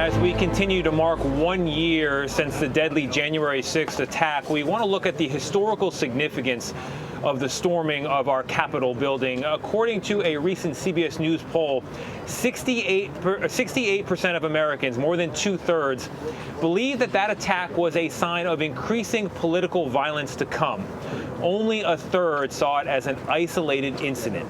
As we continue to mark 1 year since the deadly January 6th attack, we want to look at the historical significance of the storming of our Capitol building. According to a recent CBS News poll, 68% of Americans, more than 2/3, believe that that attack was a sign of increasing political violence to come. Only a third saw it as an isolated incident.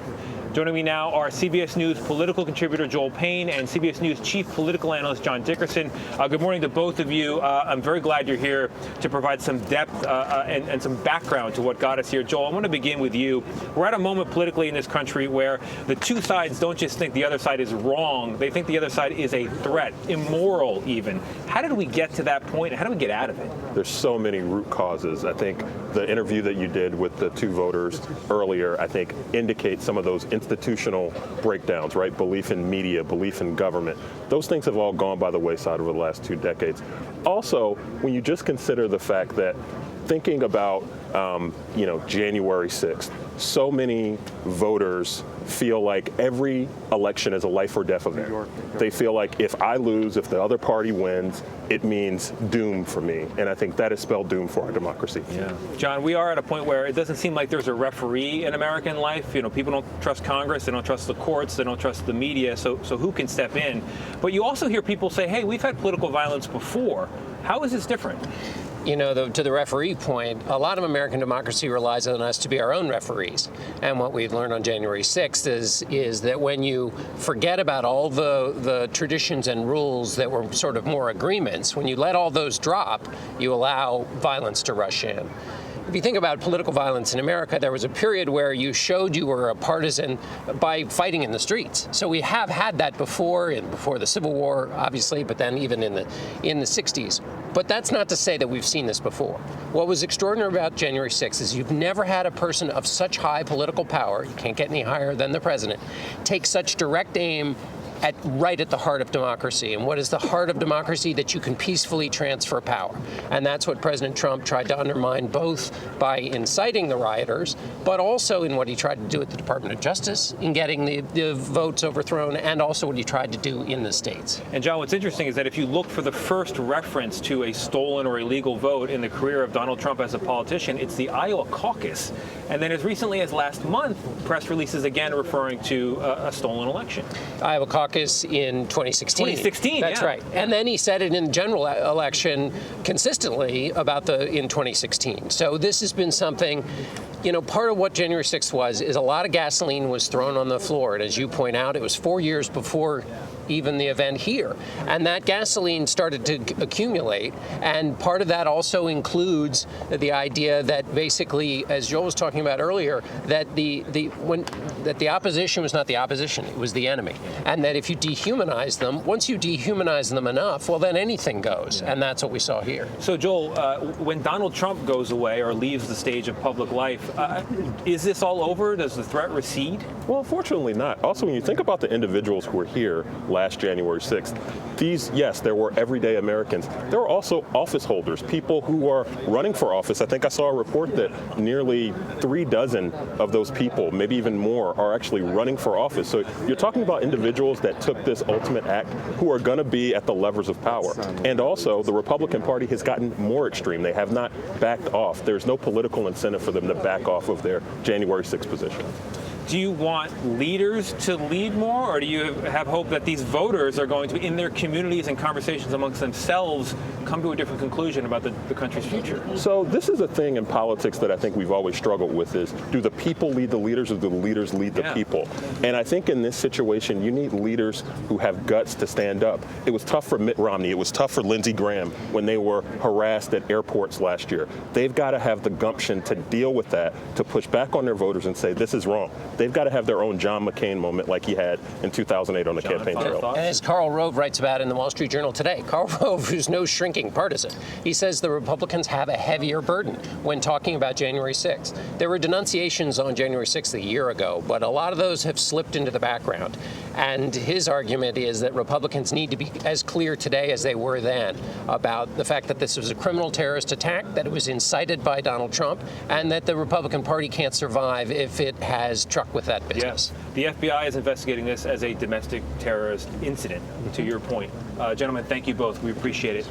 Joining me now are CBS News political contributor Joel Payne and CBS News chief political analyst John Dickerson. Good morning to both of you. I'm very glad you're here to provide some depth and some background to what got us here. Joel, I want to begin with you. We're at a moment politically in this country where the two sides don't just think the other side is wrong. They think the other side is a threat, immoral even. How did we get to that point, and how do we get out of it? There's so many root causes. I think the interview that you did with the two voters earlier, I think, indicates some of those institutional breakdowns, right? Belief in media, belief in government. Those things have all gone by the wayside over the last 2 decades. Also, when you just consider the fact that thinking about, January 6th, so many voters feel like every election is a life or death event. They feel like if I lose, if the other party wins, it means doom for me. And I think that has spelled doom for our democracy. Yeah. John, we are at a point where it doesn't seem like there's a referee in American life. People don't trust Congress, they don't trust the courts, they don't trust the media, so who can step in? But you also hear people say, hey, we've had political violence before. How is this different? To the referee point, a lot of American democracy relies on us to be our own referees. And what we've learned on January 6th is that when you forget about all the traditions and rules that were sort of more agreements, when you let all those drop, you allow violence to rush in. If you think about political violence in America, there was a period where you showed you were a partisan by fighting in the streets. So we have had that before the Civil War, obviously, but then even in the 60s. But that's not to say that we've seen this before. What was extraordinary about January 6th is you've never had a person of such high political power, you can't get any higher than the president, take such direct aim right at the heart of democracy. And what is the heart of democracy? That you can peacefully transfer power. And that's what President Trump tried to undermine, both by inciting the rioters, but also in what he tried to do at the Department of Justice in getting the votes overthrown, and also what he tried to do in the states. And John, what's interesting is that if you look for the first reference to a stolen or illegal vote in the career of Donald Trump as a politician, it's the Iowa caucus. And then as recently as last month, press releases again referring to a stolen election. Iowa caucus in 2016. 2016, That's right. And then he said it in the general election consistently in 2016. So this has been something, part of what January 6th is a lot of gasoline was thrown on the floor. And as you point out, it was 4 years before even the event here. And that gasoline started to accumulate. And part of that also includes the idea that basically, as Joel was talking about earlier, that the opposition was not the opposition, it was the enemy. And that if you dehumanize them, once you dehumanize them enough, well, then anything goes. Yeah. And that's what we saw here. So, Joel, when Donald Trump goes away or leaves the stage of public life, is this all over? Does the threat recede? Well, fortunately not. Also, when you think about the individuals who were here last January 6th, there were everyday Americans. There were also office holders, people who are running for office. I think I saw a report that nearly 36 of those people, maybe even more, are actually running for office. So you're talking about individuals that took this ultimate act who are going to be at the levers of power. And also, the Republican Party has gotten more extreme. They have not backed off. There's no political incentive for them to back off of their January 6th position. Do you want leaders to lead more, or do you have hope that these voters are going to, in their communities and conversations amongst themselves, come to a different conclusion about the country's future? So this is a thing in politics that I think we've always struggled with is, do the people lead the leaders or do the leaders lead the people? And I think in this situation, you need leaders who have guts to stand up. It was tough for Mitt Romney. It was tough for Lindsey Graham when they were harassed at airports last year. They've got to have the gumption to deal with that, to push back on their voters and say, this is wrong. They've got to have their own John McCain moment like he had in 2008 on the campaign trail. And as Karl Rove writes about in the Wall Street Journal today, Karl Rove, who's no shrinking thinking partisan. He says the Republicans have a heavier burden when talking about January 6th. There were denunciations on January 6th a year ago, but a lot of those have slipped into the background. And his argument is that Republicans need to be as clear today as they were then about the fact that this was a criminal terrorist attack, that it was incited by Donald Trump, and that the Republican Party can't survive if it has truck with that business. Yes. The FBI is investigating this as a domestic terrorist incident, to your point. Gentlemen, thank you both. We appreciate it.